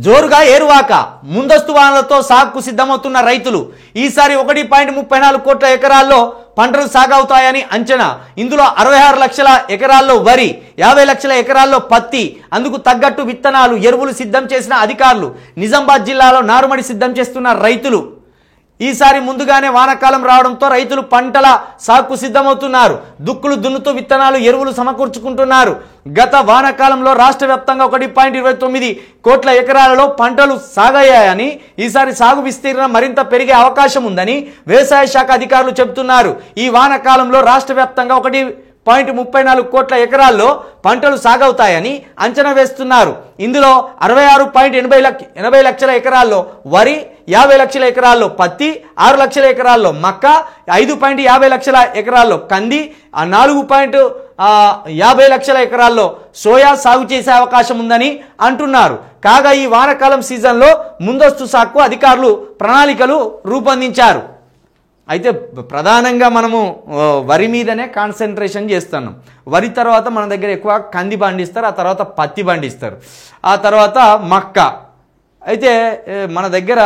జోరుగా ఏరువాక ముందస్తు వానలతో సాగుకు సిద్ధమవుతున్న రైతులు ఈసారి 1.34 కోట్ల ఎకరాల్లో పంటలు సాగవుతాయని అంచనా. ఇందులో 66 లక్షల ఎకరాల్లో వరి, 50 లక్షల ఎకరాల్లో పత్తి, అందుకు తగ్గట్టు విత్తనాలు, ఎరువులు సిద్ధం చేసిన అధికారులు. నిజామాబాద్ జిల్లాలో నారుమడి సిద్ధం చేస్తున్న రైతులు. ఈసారి ముందుగానే వానాకాలం రావడంతో రైతులు పంటల సాగుకు సిద్ధమవుతున్నారు. దుక్కులు దున్నుతూ విత్తనాలు, ఎరువులు సమకూర్చుకుంటున్నారు. గత వానాకాలంలో రాష్ట్ర వ్యాప్తంగా 1.29 కోట్ల ఎకరాలలో పంటలు సాగయ్యాయని, ఈసారి సాగు విస్తీర్ణం మరింత పెరిగే అవకాశం ఉందని వ్యవసాయ శాఖ అధికారులు చెబుతున్నారు. ఈ వానాకాలంలో రాష్ట్ర వ్యాప్తంగా 1.34 కోట్ల ఎకరాల్లో పంటలు సాగవుతాయని అంచనా వేస్తున్నారు. ఇందులో 66.80 లక్షల ఎకరాల్లో వరి, 50 లక్షల ఎకరాల్లో పత్తి, 6 లక్షల ఎకరాల్లో మక్క, 5.50 లక్షల ఎకరాల్లో కంది, 4.50 లక్షల ఎకరాల్లో సోయా సాగు చేసే అవకాశం ఉందని అంటున్నారు. కాగా ఈ వానాకాలం సీజన్లో ముందస్తు సాగుకు అధికారులు ప్రణాళికలు రూపొందించారు. అయితే ప్రధానంగా మనము వరి మీదనే కాన్సన్ట్రేషన్ చేస్తున్నాం. వరి తర్వాత మన దగ్గర ఎక్కువ కంది పండిస్తారు, ఆ తర్వాత పత్తి పండిస్తారు, ఆ తర్వాత మక్క. అయితే మన దగ్గర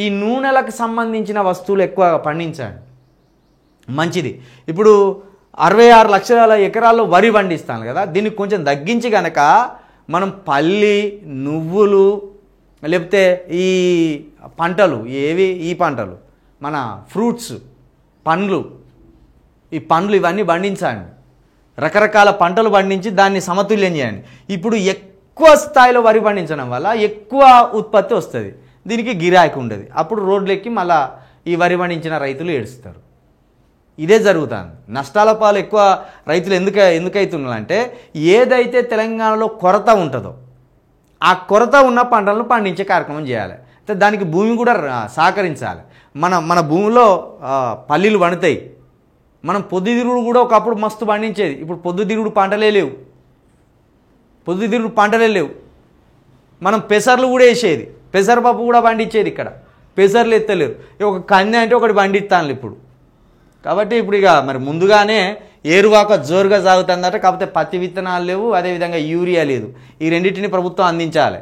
ఈ నూనెలకు సంబంధించిన వస్తువులు ఎక్కువ పండించండి, మంచిది. ఇప్పుడు 66 లక్షల ఎకరాల్లో వరి పండిస్తాను కదా, దీనికి కొంచెం తగ్గించి కనుక మనం పల్లి, నువ్వులు, లేకపోతే ఈ పంటలు ఏవి, ఈ పంటలు మన ఫ్రూట్స్, పండ్లు, ఈ పండ్లు ఇవన్నీ పండించండి. రకరకాల పంటలు పండించి దాన్ని సమతుల్యం చేయండి. ఇప్పుడు ఎక్కువ స్థాయిలో వరి పండించడం వల్ల ఎక్కువ ఉత్పత్తి వస్తుంది, దీనికి గిరాకీ ఉండదు. అప్పుడు రోడ్లు ఎక్కి మళ్ళా ఈ వరి పండించిన రైతులు ఏడుస్తారు. ఇదే జరుగుతుంది. నష్టాల పాలు ఎక్కువ రైతులు ఎందుకైతున్నారంటే ఏదైతే తెలంగాణలో కొరత ఉంటుందో ఆ కొరత ఉన్న పంటలను పండించే కార్యక్రమం చేయాలి. అయితే దానికి భూమి కూడా సహకరించాలి. మన భూమిలో పల్లీలు పండుతాయి. మనం పొద్దుతిరుగుడు కూడా ఒకప్పుడు మస్తు పండించేది, ఇప్పుడు పొద్దుతిరుగుడు పంటలే లేవు. మనం పెసర్లు కూడా వేసేది, పెసరపప్పు కూడా పండించేది. ఇక్కడ పెసర్లు ఎత్తలేరు. ఒక కంది అంటే ఒకటి పండిస్తాను ఇప్పుడు. కాబట్టి ఇప్పుడు ఇక మరి ముందుగానే ఏరువాక జోరుగా సాగుతుందట. కాకపోతే పత్తి విత్తనాలు లేవు, అదేవిధంగా యూరియా లేదు. ఈ రెండింటిని ప్రభుత్వం అందించాలి.